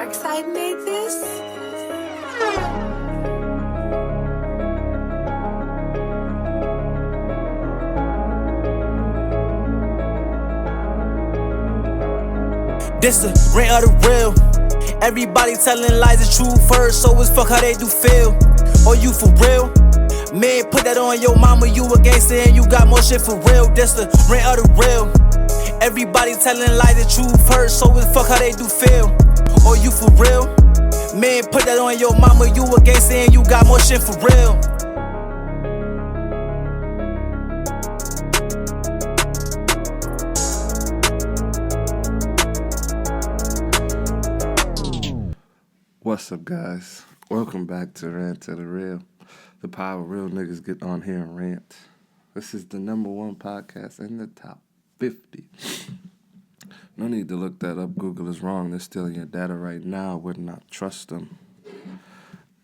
dark side made this? This the rant of the real. Everybody telling lies, the truth first, so it's fuck how they do feel. Or you for real? Man, put that on your mama, you a gangster and you got more shit for real. This the rant of the real. Everybody telling lies, the truth first, so it's fuck how they do feel. Or you for real? Man, put that on your mama, you a gangster and you got more shit for real. What's up, guys? Welcome back to Rant to the Real. The power real niggas get on here and rant. This is the #1 podcast in the top 50. No need to look that up. Google is wrong. They're stealing your data right now. Would not trust them.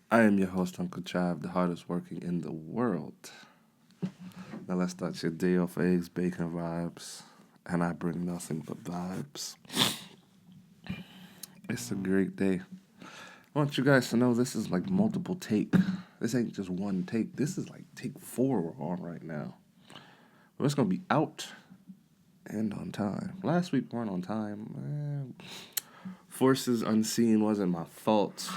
I am your host, Uncle Chive, the hardest working in the world. Now let's start your day off of eggs, bacon vibes. And I bring nothing but vibes. It's a great day. I want you guys to know this is like multiple take. This ain't just one take. This is like take 4 we're on right now. But it's going to be out and on time. Last week we weren't on time. Forces unseen wasn't my fault.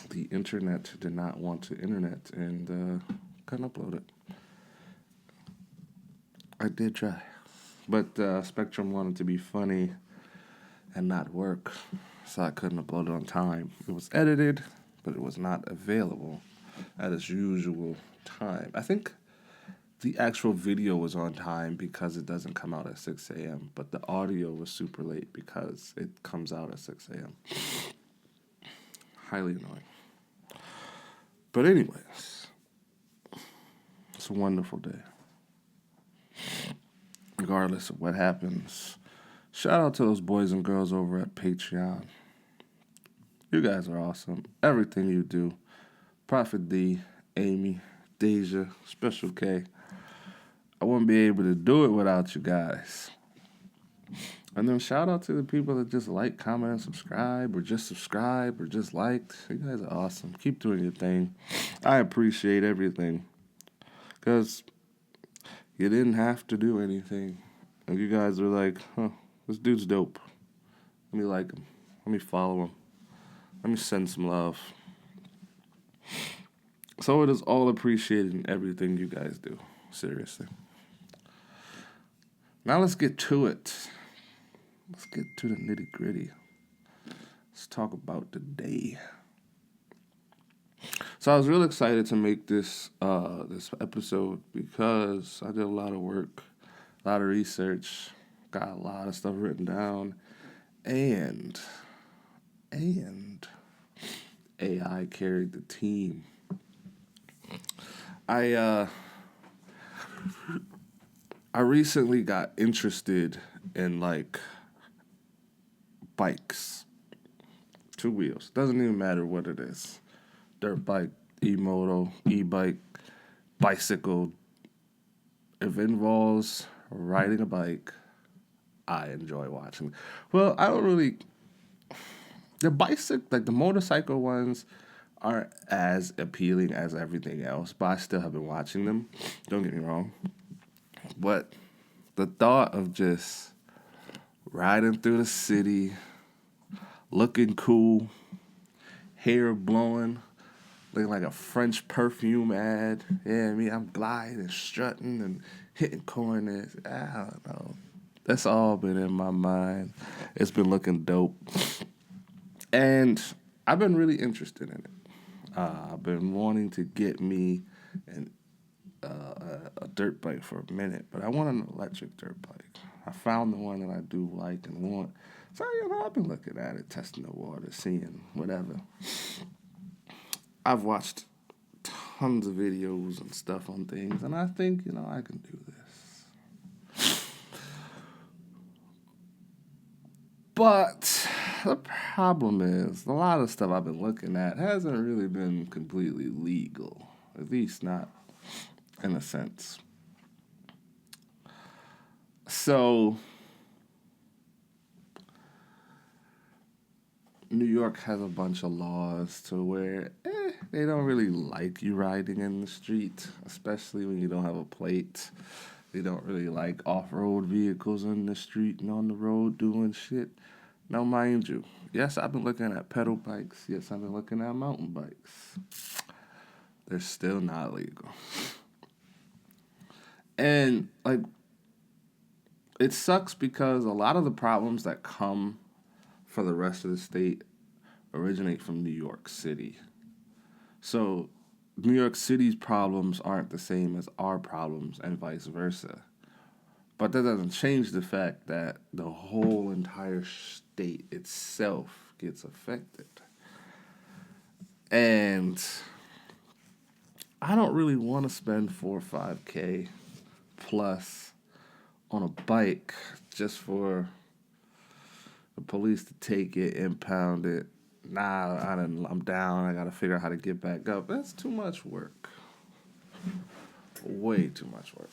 The internet did not want to internet and couldn't upload it. I did try. But Spectrum wanted to be funny and not work. So I couldn't upload it on time. It was edited, but it was not available at its usual time. I think the actual video was on time because it doesn't come out at 6 a.m., but the audio was super late because it comes out at 6 a.m. Highly annoying. But anyways, it's a wonderful day. Regardless of what happens, shout out to those boys and girls over at Patreon. You guys are awesome. Everything you do. Prophet D, Amy, Deja, Special K. I wouldn't be able to do it without you guys. And then shout out to the people that just like, comment, and subscribe, or just liked. You guys are awesome. Keep doing your thing. I appreciate everything. Because you didn't have to do anything. And you guys are like, this dude's dope. Let me like him. Let me follow him. Let me send some love. So it is all appreciated in everything you guys do. Seriously. Now let's get to it. Let's get to the nitty gritty. Let's talk about the day. So I was real excited to make this episode because I did a lot of work, a lot of research, got a lot of stuff written down, and AI carried the team. I recently got interested in like bikes, 2 wheels. Doesn't even matter what it is. Dirt bike, e-moto, e-bike, bicycle. If it involves riding a bike, I enjoy watching. Well, I don't really. The bicycle, like the motorcycle ones, aren't as appealing as everything else, but I still have been watching them. Don't get me wrong. But the thought of just riding through the city, looking cool, hair blowing, looking like a French perfume ad. Yeah, I'm gliding and strutting and hitting corners. I don't know. That's all been in my mind. It's been looking dope. And I've been really interested in it. I've been wanting to get me a dirt bike for a minute, but I want an electric dirt bike. I found the one that I do like and want. So, I've been looking at it, testing the water, seeing whatever. I've watched tons of videos and stuff on things, and I think, I can do this. But the problem is, a lot of stuff I've been looking at hasn't really been completely legal. At least not in a sense. So New York has a bunch of laws to where they don't really like you riding in the street, especially when you don't have a plate. They don't really like off-road vehicles in the street and on the road doing shit. Now, mind you, yes, I've been looking at pedal bikes. Yes, I've been looking at mountain bikes. They're still not legal. And, like, it sucks because a lot of the problems that come for the rest of the state originate from New York City. So New York City's problems aren't the same as our problems and vice versa. But that doesn't change the fact that the whole entire state itself gets affected. And I don't really want to spend 4 or 5K plus on a bike just for the police to take it, impound it. Nah, I'm down. I got to figure out how to get back up. That's too much work. Way too much work.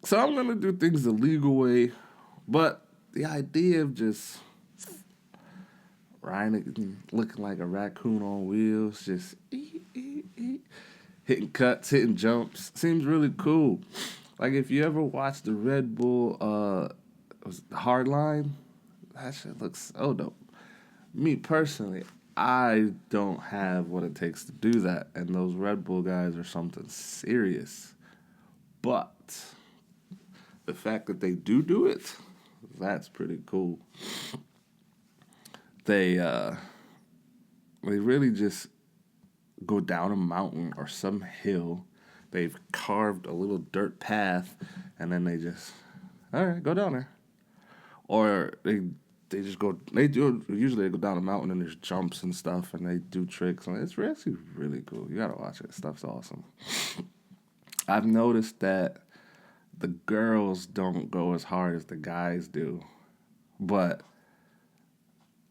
So I'm going to do things the legal way. But the idea of just riding, looking like a raccoon on wheels, just hitting cuts, hitting jumps, seems really cool. Like if you ever watched the Red Bull Hardline, that shit looks so dope. Me personally, I don't have what it takes to do that, and those Red Bull guys are something serious. But the fact that they do it, that's pretty cool. They really just go down a mountain or some hill. They've carved a little dirt path, and then they just, all right, go down there. Or they just go, usually they go down a mountain and there's jumps and stuff, and they do tricks. And it's actually really cool. You gotta watch it. Stuff's awesome. I've noticed that the girls don't go as hard as the guys do. But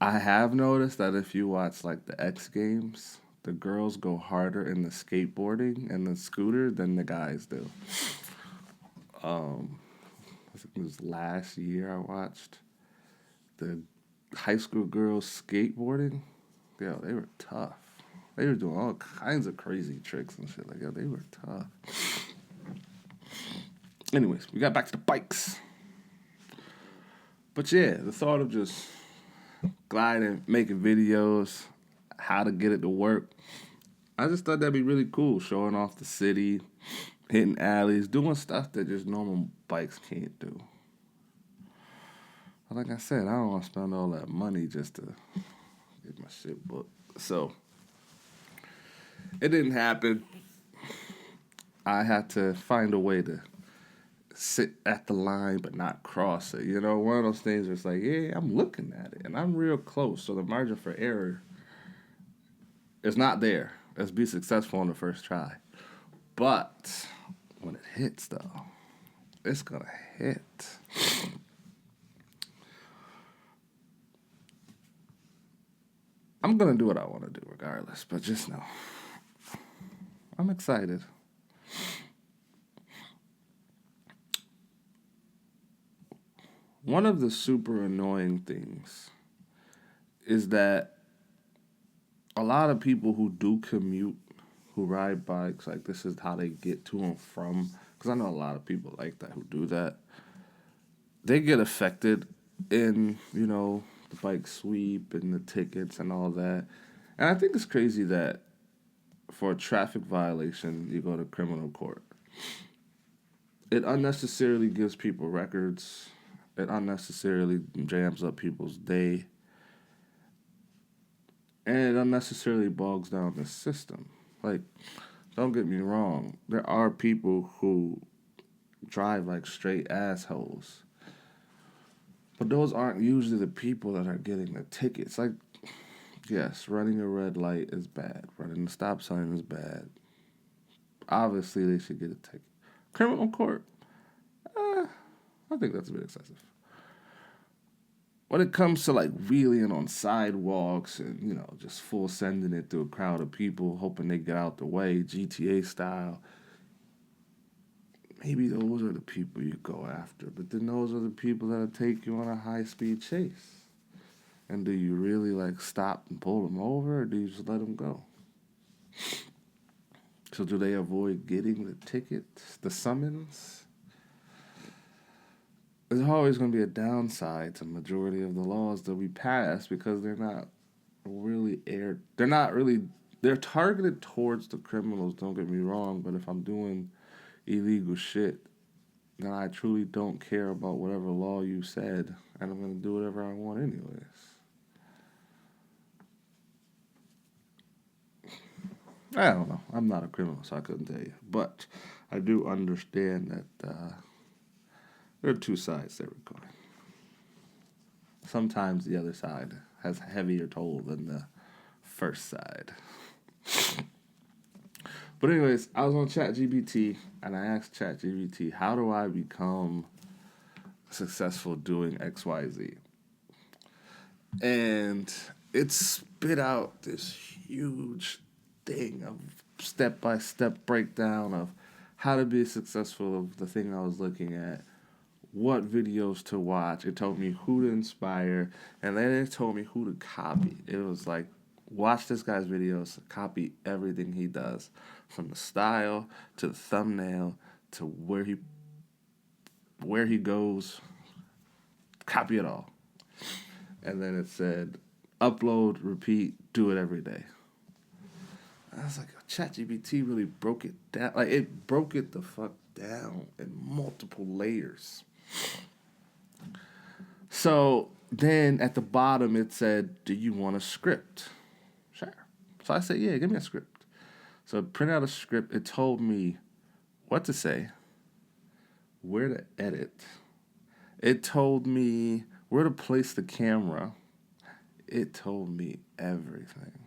I have noticed that if you watch like the X Games, the girls go harder in the skateboarding and the scooter than the guys do. I think it was last year I watched the high school girls skateboarding. Yo, they were tough. They were doing all kinds of crazy tricks and shit. Like, yo, they were tough. Anyways, we got back to the bikes. But yeah, the thought of just gliding, making videos, how to get it to work, I just thought that'd be really cool, showing off the city, hitting alleys, doing stuff that just normal bikes can't do. But like I said, I don't want to spend all that money just to get my shit booked. So, it didn't happen. I had to find a way to sit at the line but not cross it. You know, one of those things where it's like, yeah, I'm looking at it, and I'm real close, so the margin for error is not there. Let's be successful on the first try. But when it hits, though, it's going to hit. I'm going to do what I want to do regardless, but just know, I'm excited. One of the super annoying things is that a lot of people who do commute, who ride bikes, like this is how they get to and from, because I know a lot of people like that who do that, they get affected in, you know, the bike sweep and the tickets and all that. And I think it's crazy that for a traffic violation, you go to criminal court. It unnecessarily gives people records. It unnecessarily jams up people's day. And it unnecessarily bogs down the system. Like, don't get me wrong. There are people who drive like straight assholes. But those aren't usually the people that are getting the tickets. Like, yes, running a red light is bad. Running a stop sign is bad. Obviously, they should get a ticket. Criminal court, I think that's a bit excessive. When it comes to like wheeling on sidewalks and, you know, just full sending it through a crowd of people, hoping they get out the way, GTA style, maybe those are the people you go after. But then those are the people that'll take you on a high-speed chase. And do you really, like, stop and pull them over, or do you just let them go? So do they avoid getting the tickets, the summons? There's always going to be a downside to majority of the laws that we pass because they're not really they're targeted towards the criminals, don't get me wrong, but if I'm doing illegal shit, then I truly don't care about whatever law you said, and I'm going to do whatever I want anyways. I don't know. I'm not a criminal, so I couldn't tell you. But I do understand that there are two sides to every coin. Sometimes the other side has a heavier toll than the first side. But anyways, I was on ChatGPT, and I asked ChatGPT, how do I become successful doing XYZ? And it spit out this huge thing of step-by-step breakdown of how to be successful of the thing I was looking at, what videos to watch. It told me who to inspire, and then it told me who to copy. It was like, watch this guy's videos, copy everything he does, from the style to the thumbnail to where he goes, copy it all. And then it said, upload, repeat, do it every day. I was like, ChatGPT really broke it down. Like, it broke it the fuck down in multiple layers. So then at the bottom it said, do you want a script? Sure. So I said, yeah, give me a script. So I printed out a script. It told me what to say, where to edit. It told me where to place the camera. It told me everything.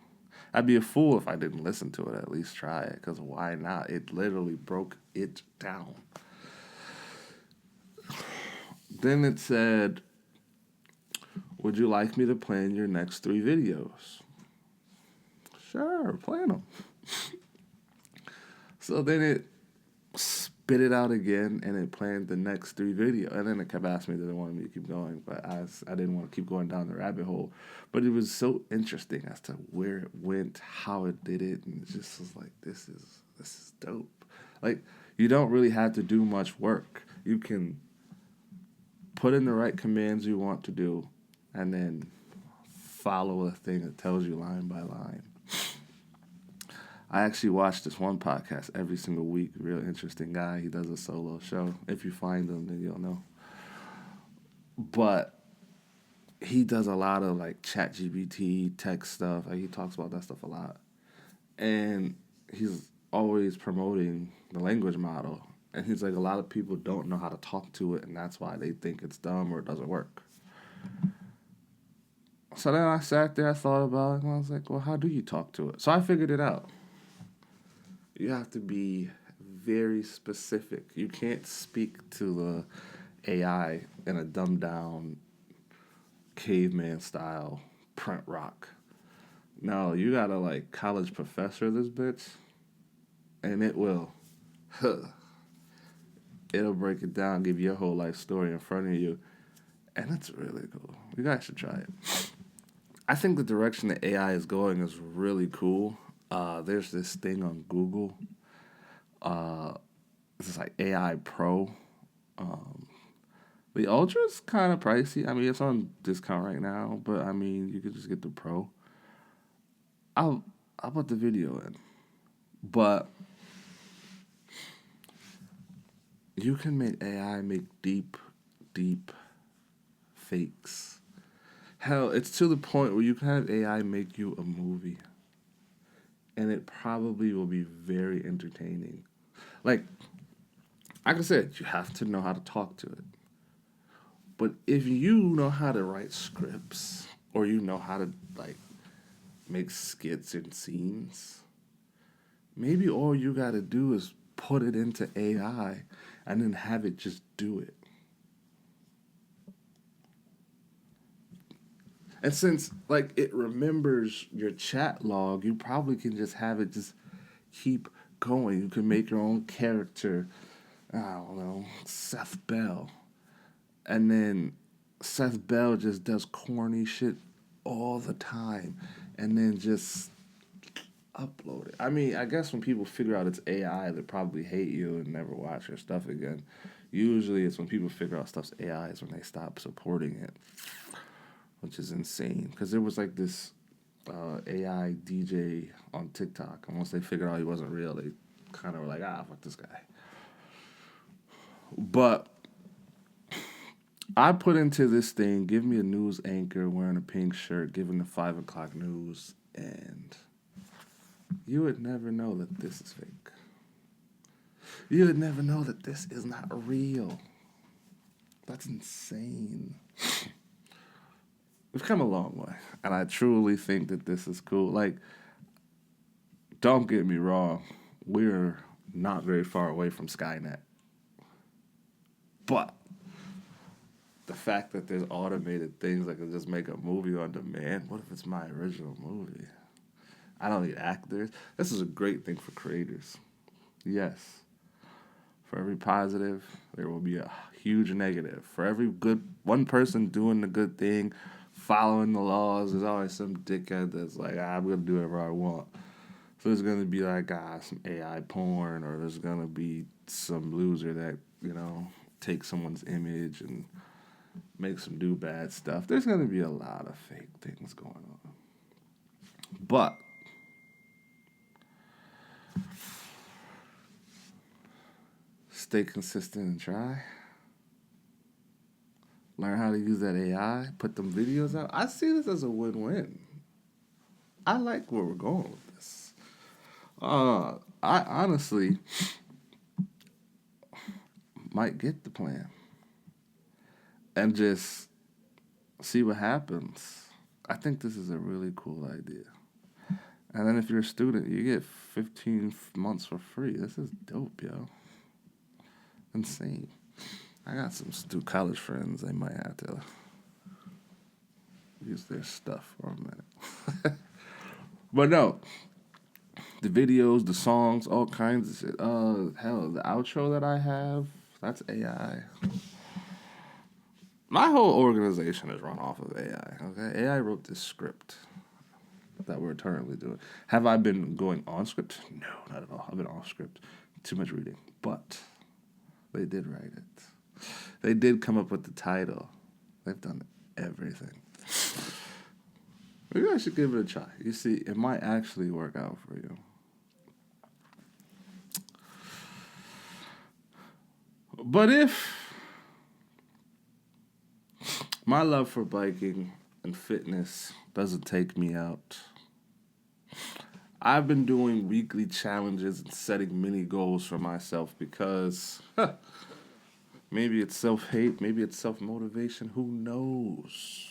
I'd be a fool if I didn't listen to it, at least try it, because why not? It literally broke it down. Then it said, would you like me to plan your next 3 videos? Sure, plan them. So then it spit it out again, and it planned the next 3 videos. And then it kept asking me that it wanted me to keep going, but I didn't want to keep going down the rabbit hole. But it was so interesting as to where it went, how it did it, and it just was like, this is dope. Like, you don't really have to do much work. You can put in the right commands you want to do, and then follow a thing that tells you line by line. I actually watch this one podcast every single week. Real interesting guy. He does a solo show. If you find him, then you'll know. But he does a lot of like ChatGPT tech stuff. Like, he talks about that stuff a lot. And he's always promoting the language model. And he's like, a lot of people don't know how to talk to it, and that's why they think it's dumb or it doesn't work. So then I sat there, I thought about it, and I was like, well, how do you talk to it? So I figured it out. You have to be very specific. You can't speak to the AI in a dumbed-down, caveman style print rock. No, you gotta like college professor this bitch, and it will. It'll break it down, give you a whole life story in front of you, and it's really cool. You guys should try it. I think the direction that AI is going is really cool. There's this thing on Google. It's like AI Pro. The Ultra is kind of pricey. I mean, it's on discount right now, but I mean, you could just get the Pro. I'll put the video in, but you can make AI make deep fakes. Hell, it's to the point where you can have AI make you a movie, and it probably will be very entertaining. Like I said, you have to know how to talk to it. But if you know how to write scripts, or you know how to like make skits and scenes, maybe all you got to do is put it into AI and then have it just do it. And since like it remembers your chat log, you probably can just have it just keep going. You can make your own character. I don't know, Seth Bell. And then Seth Bell just does corny shit all the time and then just upload it. I mean, I guess when people figure out it's AI, they probably hate you and never watch your stuff again. Usually it's when people figure out stuff's AI is when they stop supporting it, which is insane. Because there was like this AI DJ on TikTok, and once they figured out he wasn't real, they kind of were like, fuck this guy. But I put into this thing, give me a news anchor wearing a pink shirt, giving the 5 o'clock news, and you would never know that this is fake. You would never know that this is not real. That's insane. We've come a long way, and I truly think that this is cool. Like, don't get me wrong, we're not very far away from Skynet. But the fact that there's automated things that can just make a movie on demand, what if it's my original movie? I don't need actors. This is a great thing for creators. Yes. For every positive, there will be a huge negative. For every good one person doing the good thing, following the laws, there's always some dickhead that's like, I'm going to do whatever I want. So there's going to be like some AI porn, or there's going to be some loser that, takes someone's image and makes them do bad stuff. There's going to be a lot of fake things going on. But stay consistent and try. Learn how to use that AI. Put them videos out. I see this as a win-win. I like where we're going with this. I honestly might get the plan and just see what happens. I think this is a really cool idea. And then if you're a student, you get 15 months for free. This is dope, yo. Insane. I got some college friends. They might have to use their stuff for a minute. But no. The videos, the songs, all kinds of shit. Hell, the outro that I have, that's AI. My whole organization is run off of AI, okay? AI wrote this script that we're currently doing. Have I been going on script? No, not at all. I've been off script. Too much reading. But they did write it. They did come up with the title. They've done everything. Maybe I should give it a try. You see, it might actually work out for you. But if my love for biking and fitness doesn't take me out, I've been doing weekly challenges and setting mini goals for myself because maybe it's self-hate, maybe it's self-motivation, who knows?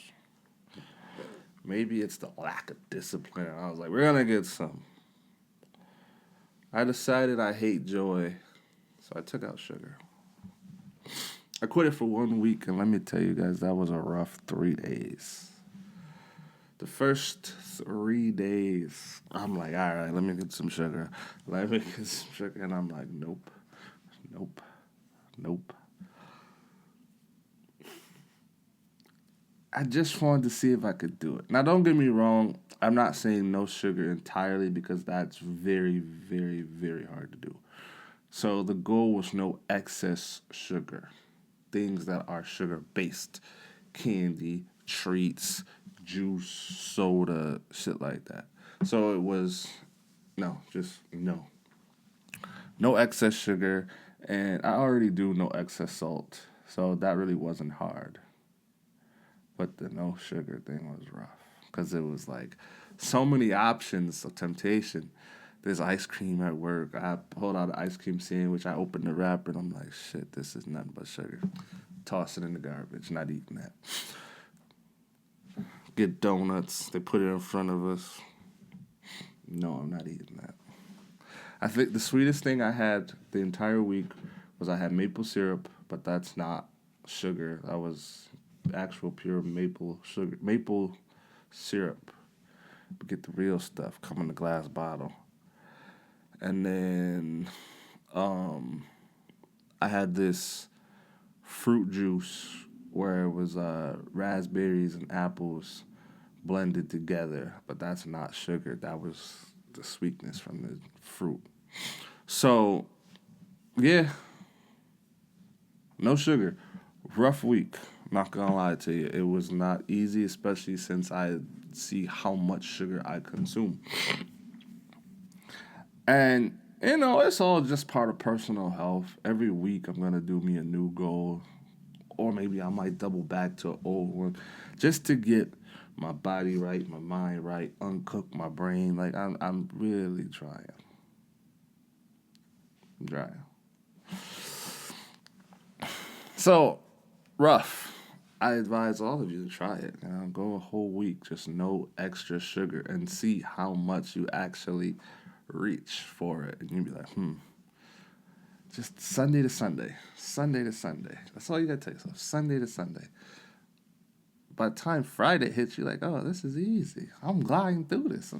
Maybe it's the lack of discipline. I was like, we're going to get some. I decided I hate joy, so I took out sugar. I quit it for 1 week, and let me tell you guys, that was a rough 3 days. The first 3 days, I'm like, all right, let me get some sugar. And I'm like, nope. I just wanted to see if I could do it. Now, don't get me wrong. I'm not saying no sugar entirely because that's very, very, very hard to do. So the goal was no excess sugar. Things that are sugar-based. Candy, treats, juice, soda, shit like that. So it was, no. No excess sugar, and I already do no excess salt. So that really wasn't hard. But the no sugar thing was rough. Because it was like so many options of temptation. There's ice cream at work. I pulled out an ice cream sandwich. I opened the wrapper, and I'm like, shit, this is nothing but sugar. Toss it in the garbage. Not eating that. Get donuts. They put it in front of us. No, I'm not eating that. I think the sweetest thing I had the entire week was I had maple syrup, but that's not sugar. That was actual pure maple syrup. Get the real stuff. Come in a glass bottle. And then I had this fruit juice where it was raspberries and apples blended together, but that's not sugar. That was the sweetness from the fruit. So, yeah, no sugar. Rough week. Not gonna lie to you. It was not easy, especially since I see how much sugar I consume. And, it's all just part of personal health. Every week I'm gonna do me a new goal. Or maybe I might double back to an old one just to get my body right, my mind right, uncook my brain. Like, I'm really trying. I'm trying. So, rough. I advise all of you to try it. Go a whole week, just no extra sugar, and see how much you actually reach for it. And you'll be like, just Sunday to Sunday. Sunday to Sunday. That's all you gotta tell yourself. Sunday to Sunday. By the time Friday hits, you're like, oh, this is easy. I'm gliding through this.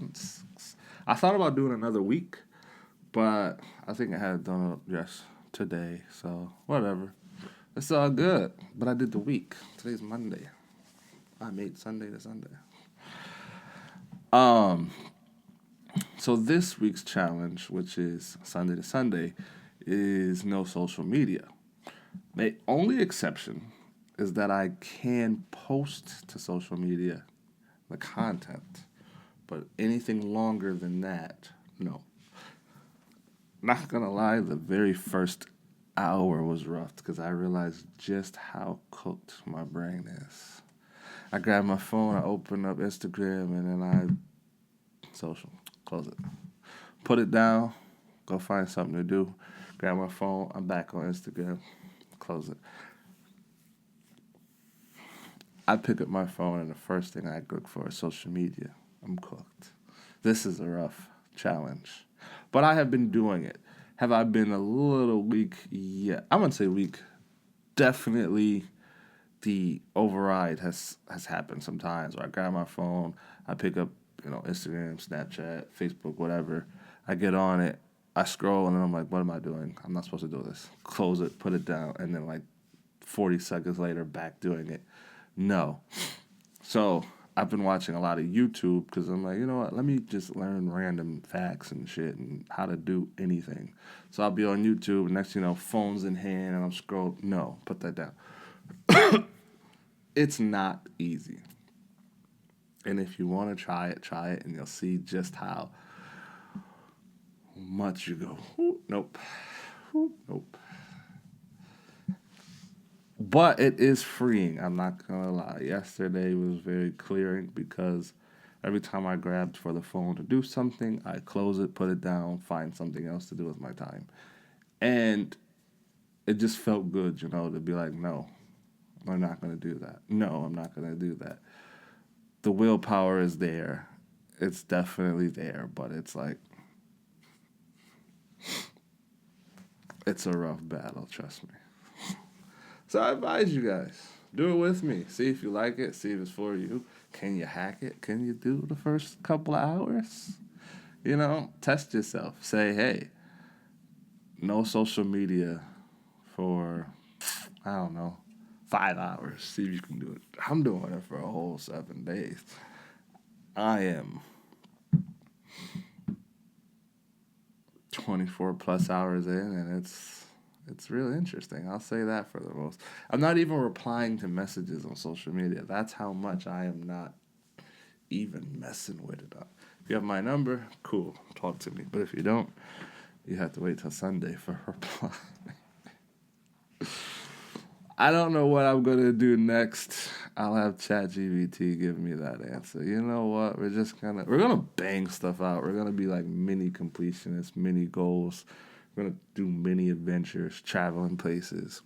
I thought about doing another week, but I think I had done it today. So, whatever. It's all good. But I did the week. Today's Monday. I made Sunday to Sunday. So this week's challenge, which is Sunday to Sunday, is no social media. The only exception is that I can post to social media the content, but anything longer than that, no. Not gonna lie, the very first hour was rough because I realized just how cooked my brain is. I grabbed my phone, I opened up Instagram, and then social, close it. Put it down, go find something to do. Grab my phone, I'm back on Instagram, close it. I pick up my phone, and the first thing I look for is social media. I'm cooked. This is a rough challenge. But I have been doing it. Have I been a little weak? Yeah. I wouldn't say weak. Definitely the override has happened sometimes where I grab my phone, I pick up, Instagram, Snapchat, Facebook, whatever. I get on it, I scroll, and then I'm like, what am I doing? I'm not supposed to do this. Close it, put it down, and then like 40 seconds later, back doing it. No. So I've been watching a lot of YouTube because I'm like, you know what? Let me just learn random facts and shit and how to do anything. So I'll be on YouTube, and next phone's in hand, and I'm scrolling. No, put that down. It's not easy. And if you want to try it, and you'll see just how much you go, nope, nope. But it is freeing, I'm not going to lie. Yesterday was very clearing because every time I grabbed for the phone to do something, I close it, put it down, find something else to do with my time. And it just felt good, to be like, no, I'm not going to do that. No, I'm not going to do that. The willpower is there. It's definitely there, but it's like, it's a rough battle, trust me. So I advise you guys, do it with me. See if you like it. See if it's for you. Can you hack it? Can you do the first couple of hours? Test yourself. Say, hey, no social media for, 5 hours. See if you can do it. I'm doing it for a whole 7 days. I am 24 plus hours in, and it's really interesting. I'll say that for the most. I'm not even replying to messages on social media. That's how much I am not even messing with it. If you have my number, cool, talk to me. But if you don't, you have to wait till Sunday for a reply. I don't know what I'm going to do next. I'll have ChatGPT give me that answer. You know what? We're going to bang stuff out. We're going to be like mini completionists, mini goals. We're going to do mini adventures, traveling places.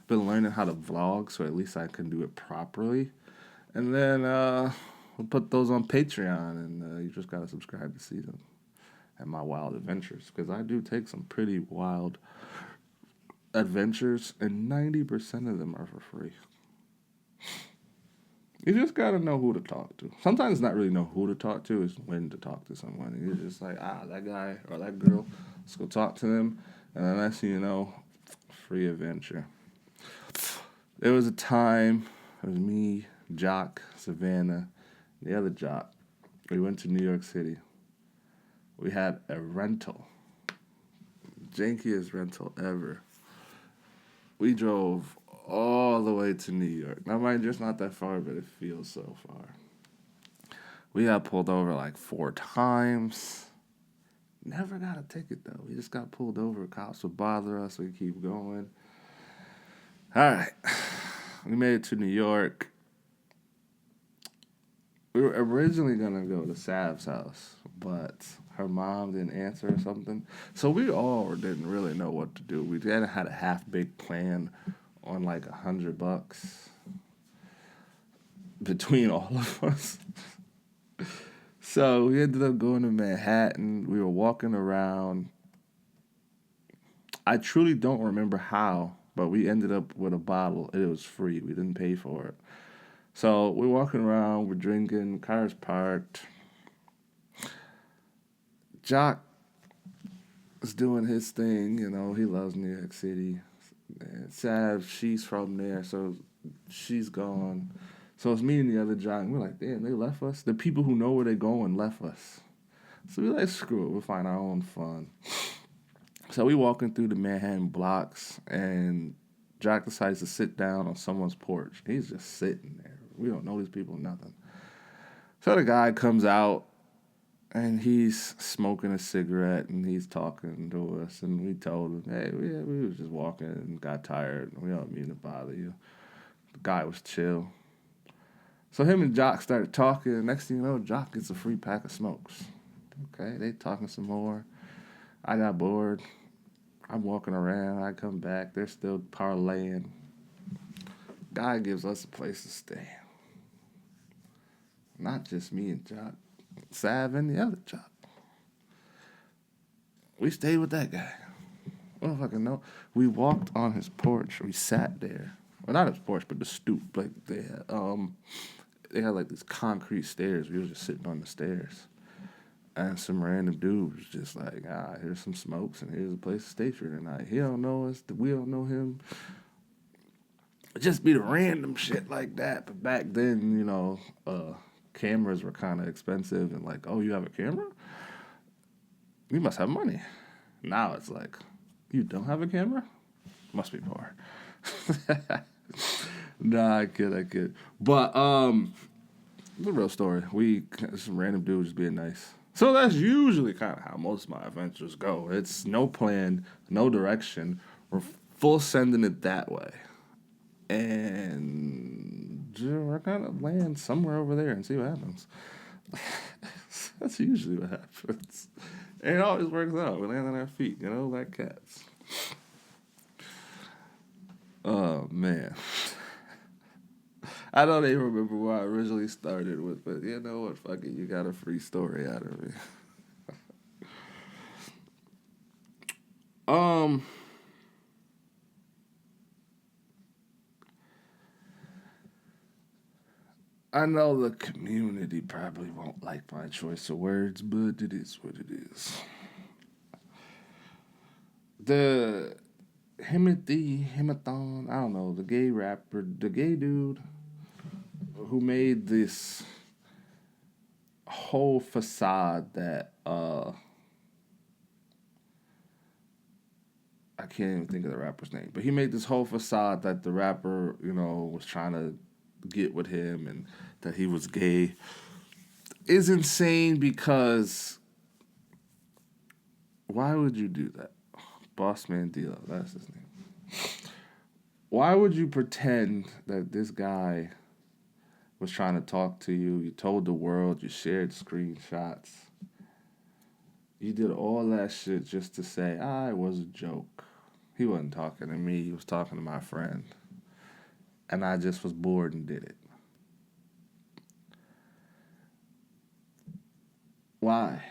Been learning how to vlog, so at least I can do it properly. And then we'll put those on Patreon, and you just got to subscribe to see them and my wild adventures, because I do take some pretty wild adventures, and 90% of them are for free. You just gotta know who to talk to. Sometimes not really know who to talk to, is when to talk to someone. And you're just like, that guy or that girl, let's go talk to them. And the next thing you know, free adventure. There was a time, it was me, Jock, Savannah, the other Jock. We went to New York City. We had a rental. Jankiest rental ever. We drove all the way to New York. Now, mind you, it's not that far, but it feels so far. We got pulled over like 4 times. Never got a ticket, though. We just got pulled over. Cops would bother us. We keep going. All right. We made it to New York. We were originally going to go to Sav's house, but her mom didn't answer or something. So we all didn't really know what to do. We had a half-baked plan on like $100 between all of us. So we ended up going to Manhattan. We were walking around. I truly don't remember how, but we ended up with a bottle. It was free. We didn't pay for it. So we're walking around. We're drinking. Car's parked. Jock is doing his thing. You know, he loves New York City. And Sav, she's from there, so she's gone. So it's me and the other Jock, and we're like, damn, they left us? The people who know where they're going left us. So we're like, screw it, we'll find our own fun. So we walking through the Manhattan blocks, and Jock decides to sit down on someone's porch. He's just sitting there. We don't know these people, nothing. So the guy comes out, and he's smoking a cigarette, and he's talking to us, and we told him, hey, we was just walking and got tired. We don't mean to bother you. The guy was chill. So him and Jock started talking. Next thing you know, Jock gets a free pack of smokes. Okay, they talking some more. I got bored. I'm walking around. I come back. They're still parlaying. Guy gives us a place to stay. Not just me and Jock. Sav and the other Jock. We stayed with that guy. I don't fucking know. We walked on his porch. We sat there. Well, not his porch, but the stoop. Like they had like these concrete stairs. We were just sitting on the stairs. And some random dude was just like, here's some smokes and here's a place to stay for tonight. He don't know us. We don't know him. It'd just be the random shit like that. But back then, you know, cameras were kind of expensive. And like, oh, you have a camera? You must have money. Now it's like, you don't have a camera? Must be poor. Nah, I kid. But, it's a real story. Some random dude just being nice. So that's usually kind of how most of my adventures go. It's no plan, no direction. We're full sending it that way. And we're going to land somewhere over there and see what happens. That's usually what happens. And it always works out. We land on our feet, you know, like cats. Oh, man. I don't even remember where I originally started with, but you know what? Fuck it. You got a free story out of me. I know the community probably won't like my choice of words, but it is what it is. The Hemithon, I don't know, the gay rapper, the gay dude who made this whole facade that I can't even think of the rapper's name, but he made this whole facade that the rapper, you know, was trying to get with him and that he was gay is insane because why would you do that? Bossman Dilo, that's his name. Why would you pretend that this guy was trying to talk to you? You told the world, you shared screenshots. You did all that shit just to say, it was a joke. He wasn't talking to me, he was talking to my friend. And I just was bored and did it. Why?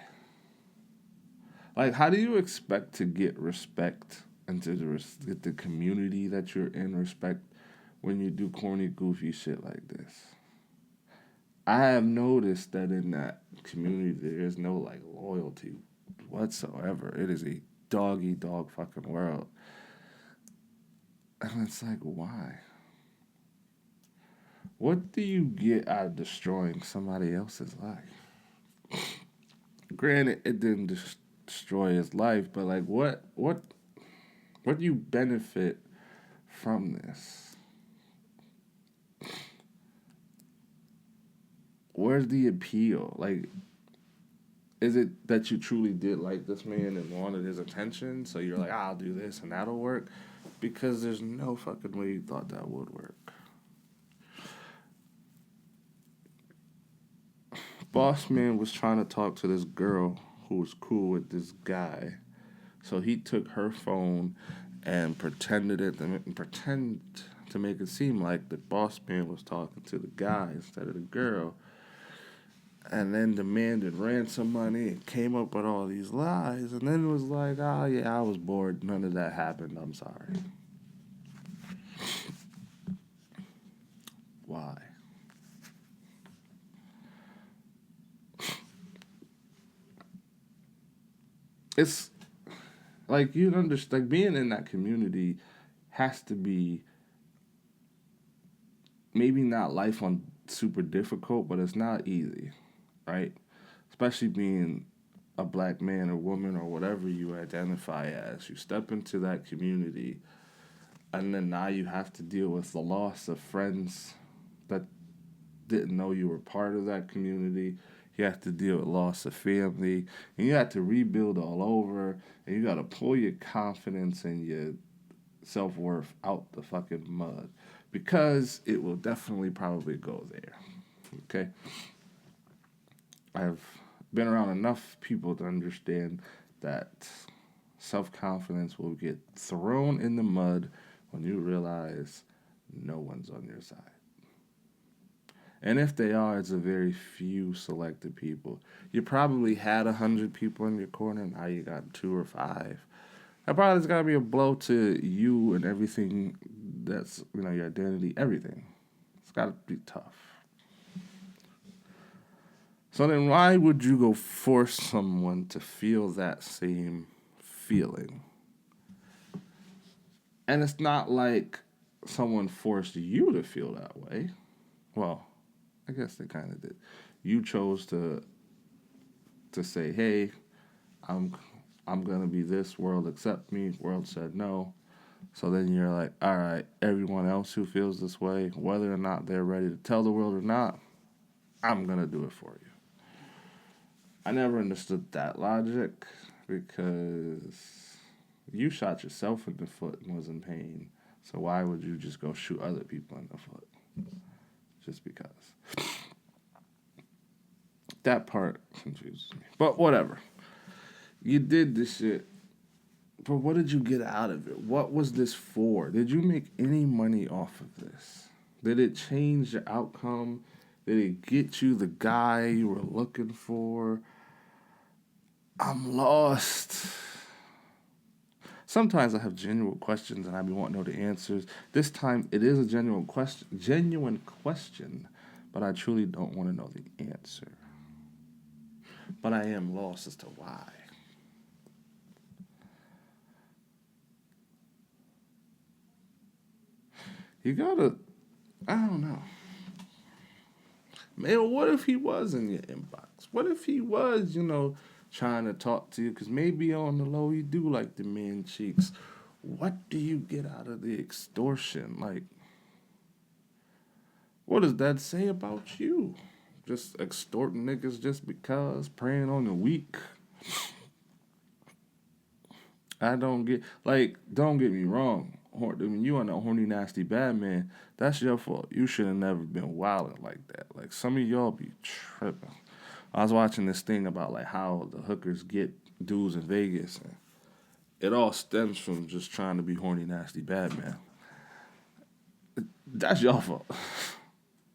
Like, how do you expect to get respect and to get the community that you're in respect when you do corny, goofy shit like this? I have noticed that in that community there is no like loyalty whatsoever. It is a dog fucking world. And it's like, why? What do you get out of destroying somebody else's life? Granted, it didn't destroy his life, but like, what do you benefit from this? Where's the appeal? Like, is it that you truly did like this man and wanted his attention? So you're like, I'll do this and that'll work? Because there's no fucking way you thought that would work. Boss man was trying to talk to this girl who was cool with this guy. So he took her phone and pretend to make it seem like the boss man was talking to the guy instead of the girl. And then demanded ransom money and came up with all these lies. And then it was like, oh yeah, I was bored. None of that happened. I'm sorry. Why? It's like, you understand, like, being in that community has to be maybe not life on super difficult, but it's not easy, right? Especially being a black man or woman or whatever you identify as. You step into that community, and then now you have to deal with the loss of friends that didn't know you were part of that community. You have to deal with loss of family, and you have to rebuild all over, and you got to pull your confidence and your self-worth out the fucking mud, because it will definitely probably go there, okay? I've been around enough people to understand that self-confidence will get thrown in the mud when you realize no one's on your side. And if they are, it's a very few selected people. You probably had 100 people in your corner, now you got 2 or 5. That probably has got to be a blow to you and everything that's, your identity, everything. It's got to be tough. So then why would you go force someone to feel that same feeling? And it's not like someone forced you to feel that way. Well, I guess they kind of did. You chose to say, hey, I'm going to be this, world accept me, world said no. So then you're like, all right, everyone else who feels this way, whether or not they're ready to tell the world or not, I'm going to do it for you. I never understood that logic, because you shot yourself in the foot and was in pain. So why would you just go shoot other people in the foot? Just because. That part confuses me. But whatever. You did this shit. But what did you get out of it? What was this for? Did you make any money off of this? Did it change the outcome? Did it get you the guy you were looking for? I'm lost. Sometimes I have genuine questions and I be wanting to know the answers. This time it is a genuine question, but I truly don't want to know the answer. But I am lost as to why. You gotta, I don't know. Man, what if he was in your inbox? What if he was, trying to talk to you? Because maybe on the low, you do like the man cheeks. What do you get out of the extortion? Like, what does that say about you? Just extorting niggas just because, preying on the weak? I don't get, don't get me wrong. When you on a horny, nasty bad man, that's your fault. You should have never been wilding like that. Like, some of y'all be tripping. I was watching this thing about, how the hookers get dudes in Vegas, and it all stems from just trying to be horny, nasty bad man. That's your fault.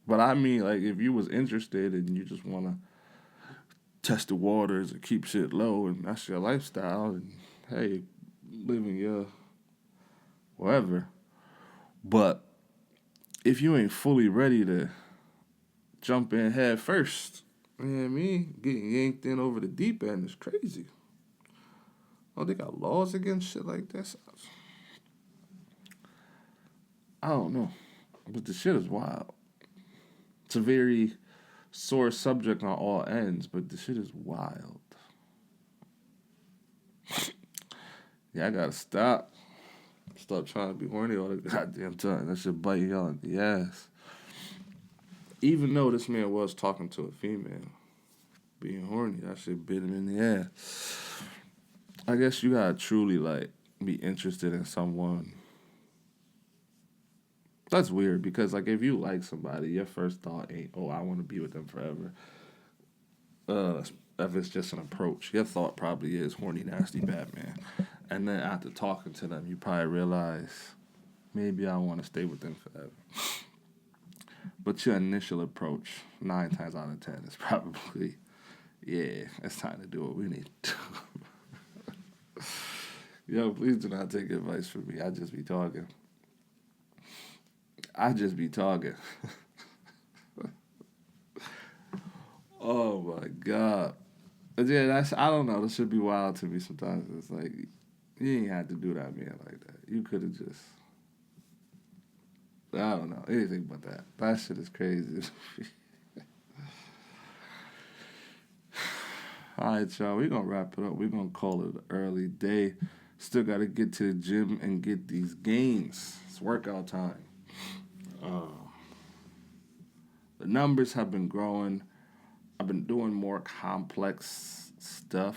But I mean, if you was interested and you just want to test the waters and keep shit low, and that's your lifestyle, and hey, living your whatever. But if you ain't fully ready to jump in head first, you know what I mean? Getting yanked in over the deep end is crazy. Oh, they got laws against shit like this? I don't know. But the shit is wild. It's a very sore subject on all ends, but the shit is wild. Yeah, I gotta stop. Stop trying to be horny all the goddamn time. That shit bite y'all in the ass. Even though this man was talking to a female, being horny, that shit bit him in the ass. I guess you gotta truly, like, be interested in someone. That's weird because, like, if you like somebody, your first thought ain't, oh, I want to be with them forever. If it's just an approach, your thought probably is horny, nasty Batman. And then after talking to them, you probably realize, maybe I want to stay with them forever. But your initial approach, 9 times out of 10, is probably, yeah, it's time to do what we need to do. Yo, please do not take advice from me. I just be talking. Oh my God. But yeah, I don't know. This should be wild to me sometimes. It's like, you ain't had to do that, man, like that. You could have just, I don't know, anything but that. That shit is crazy. All right, y'all, we're going to wrap it up. We're going to call it an early day. Still got to get to the gym and get these gains. It's workout time. The numbers have been growing. I've been doing more complex stuff.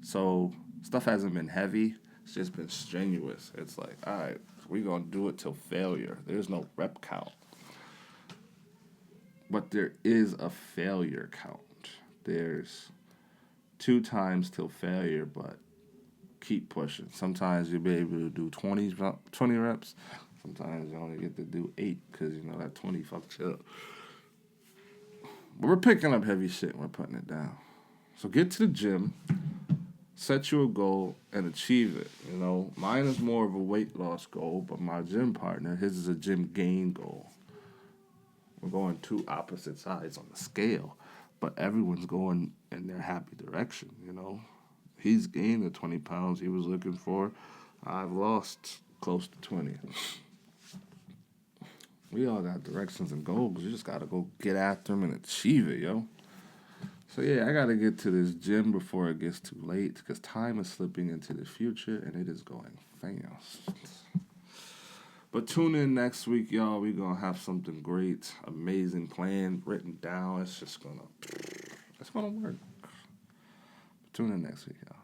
So stuff hasn't been heavy. It's just been strenuous. It's like, all right, we're going to do it till failure. There's no rep count. But there is a failure count. There's 2 times till failure, but keep pushing. Sometimes you'll be able to do 20 reps. Sometimes you only get to do 8 because, you know, that 20 fucks you up. But we're picking up heavy shit and we're putting it down. So get to the gym, set you a goal, and achieve it. You know, mine is more of a weight loss goal, but my gym partner, his is a gym gain goal. We're going 2 opposite sides on the scale, but everyone's going in their happy direction, you know. He's gained the 20 pounds he was looking for. I've lost close to 20. We all got directions and goals. You just got to go get after them and achieve it, yo. So, yeah, I got to get to this gym before it gets too late because time is slipping into the future and it is going fast. But tune in next week, y'all. We're going to have something great, amazing planned, written down. It's just going to work. Tune in next week, y'all.